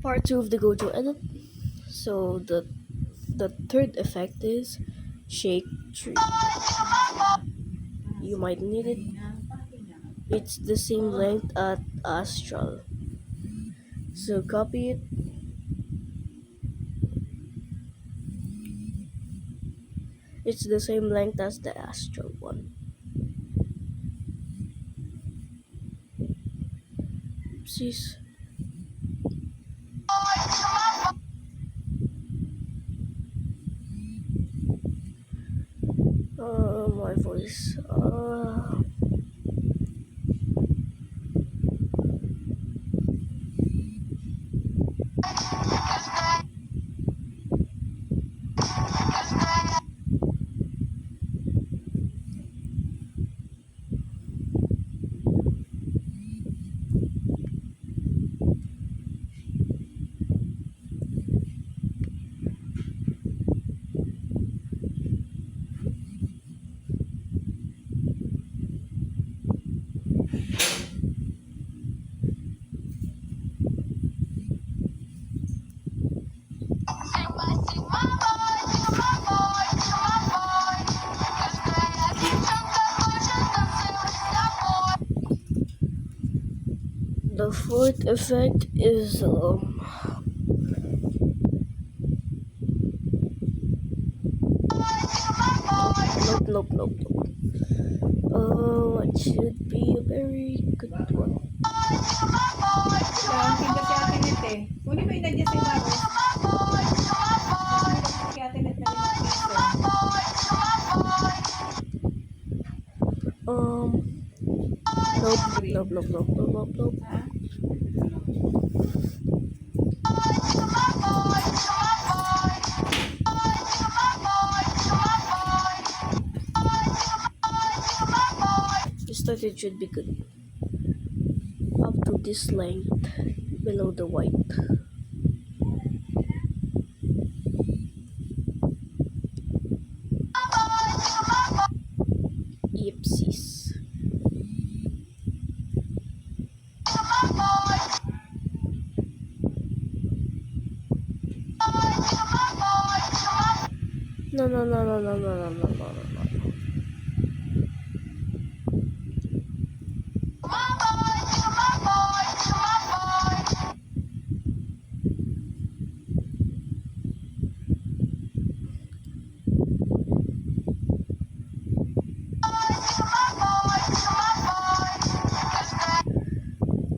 Part 2 of the Gojo edit. So the third effect is shake tree. You might need it. It's the same length as astral. So copy it. It's the same length as the astral one. Oopsies. My voice. The fourth effect is nope. It should be a very good one. Launching kasi Ate Net eh. Kunin mo yung nandiyan sa ibabaw. Si Ate Net na limang piso. Nope. Ha? Just thought it should be good. Up to this length, below the white. Yipsies. No.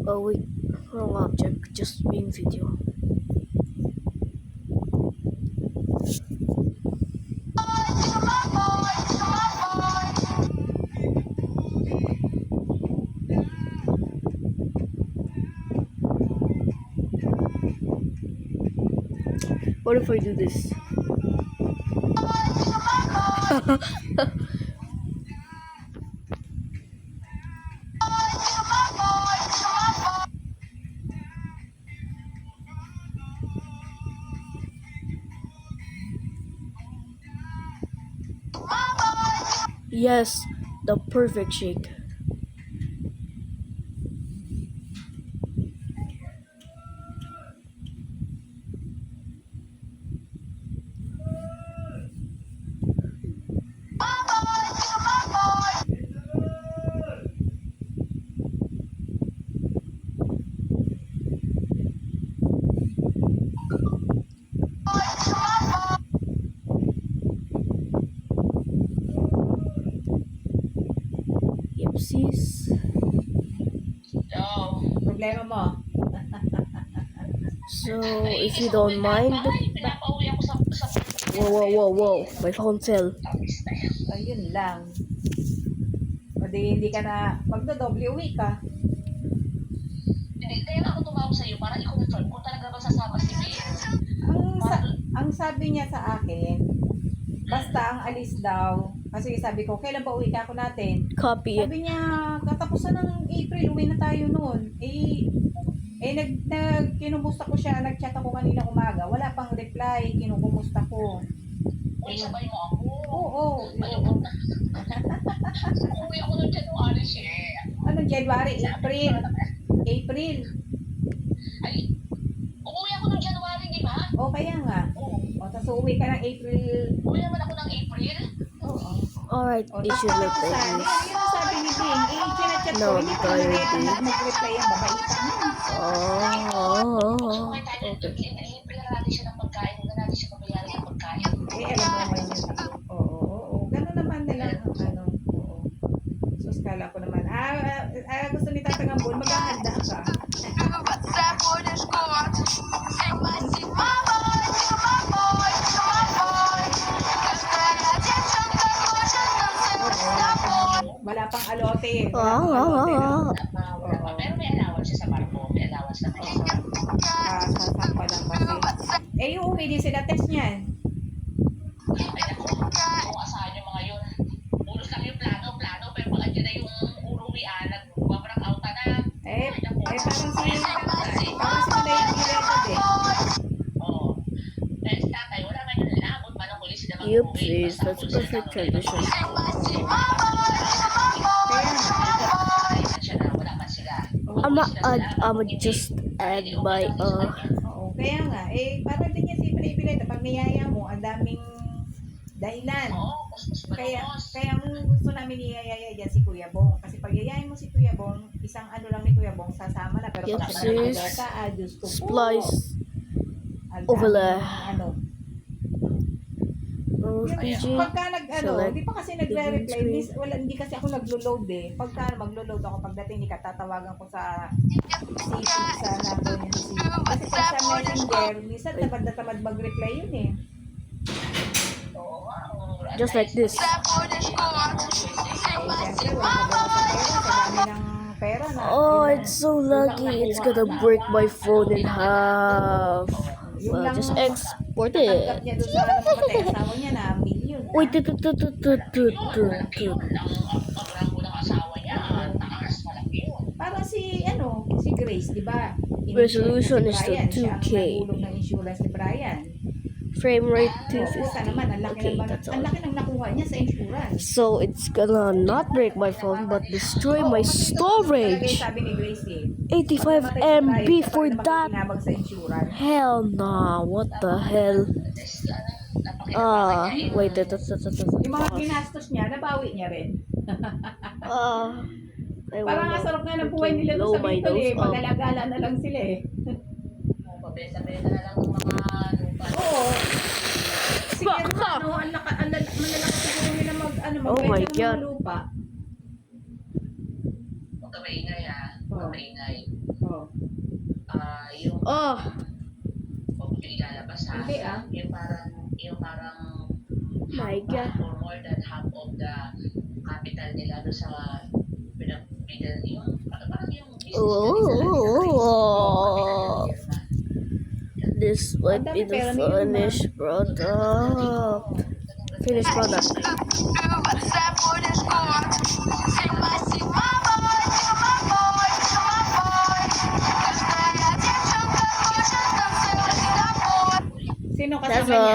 Oh wait, wrong object, just main video. What if I do this? Yes, the perfect shake. Yipsies. Problema mo. So, if you don't mind. Whoa. My phone fell. Ayun lang. O di hindi ka na, magdodoble uwi ka. Hindi, kaya nga ako tumawag sa'yo para i-confirm kung talaga ba sasama si Bill. Ang sabi niya sa akin, basta ang alis daw, kasi sabi ko, kailan ba uwi ka ako natin? Copy it. Sabi niya, katapusan ng April, uwi na tayo noon. Kinumusta ko siya, nag-chat ako kanina umaga, wala pang reply, kinukumusta ko. Uy, sabay mo ako. Oo. Uuwi ako ng January, Ano, January, April. Ay, uuwi So, uwi ka ng April. Uwi naman ako ng April. Oo. Alright, O, it should look like Ano this. yung sabi ni Bing? Chinachat ko, No, hindi ko na sorry, Bing. mag-reply yan. Babaitan mo. Oh, Sumakay tayo. okay. Libre na natin siya ng pagkain. Huwag na natin siya mabayaran ng pagkain. Alam mo naman yun. Oo. Ganun naman nila. Oo. So, skala ko naman. Gusto ni Tatang Ambon, maghahanda ka. Wala pang alote. Ah. Wala pa. Pero may allowance siya sa barko. May allowance na kayo. Sasakpa lang kasi. Yung uwi din sila test niyan. Ay naku, kung asahan yung mga yun. Ulos lang yung plano. Pero pag andyan na yung uruwian, nagbabarang out na. Parang si Manay Gilead eh. Oo. Dahil si tatay, wala man yun. Naabot man ang huli sila Yup, mag-uwi. sis, that's a perfect transition. I'ma just add my Oo, kaya nga. Para din yan si Pilay-Pilay. Pag niyaya mo, ang daming dahilan. Kaya ang gusto namin iyayaya dyan si Kuya Bong. Kasi pag yayayin mo si Kuya Bong, isang ano lang ni Kuya Bong, sasama na. Pero Yup, pag sis. ka, Diyos ko po. splice Ang over daming, there. PG. Pagka Select di pa kasi the green nagre-reply, screen. hindi kasi ako naglo-load eh. Pagka maglo-load ako, pagdating ni tatawagan ko sa CP, sa number niya sa CP. Kasi pag sa messenger, minsan tamad na tamad mag-reply yun eh. Just like this. Siyempre, wala ka daw sa pera, sa dami ng pera na. Oh, yun it's so lucky. It's gonna break my phone in half. Well, just export natanggap it. niya doon sa namatay asawa niya na million. Wait, Ang rango ng asawa niya, takas malaki yun. Parang si Grace, di ba? Resolution is to Brian, siya 2K. ang nagulong ng insurance ni Brian. Frame rate Puta naman, ang 250. laki Okay, ng that's ang all. laki ng nakuha niya sa insurance. So it's gonna not break my phone but destroy my Talaga storage. sabi ni Grace eh. 85 MB for that. Kinabag sa insurance. Hell nah. What the hell? Wait. Yung mga ginastos niya, nabawi niya rin. I Parang wanna asarap nga ng buhay nila doon blow sa my Bicol eh. nose up. Pag-alagala na lang sila eh. Pabesa-besa na lang ng mga lupa. Oo. Siguro ang malalaki siguro nila Oh my magbenta ng God. mga lupa. Huwag ka maingay ha. Huwag ka maingay. Oo. Yung Oh, huwag mo ilalabas ha. Hindi ah. Yung parang my God. or more than half of the capital nila doon sa pinag-middle yung parang yung business Oh. This might be the finished product. Finished product. Sino That's kasama niya? all.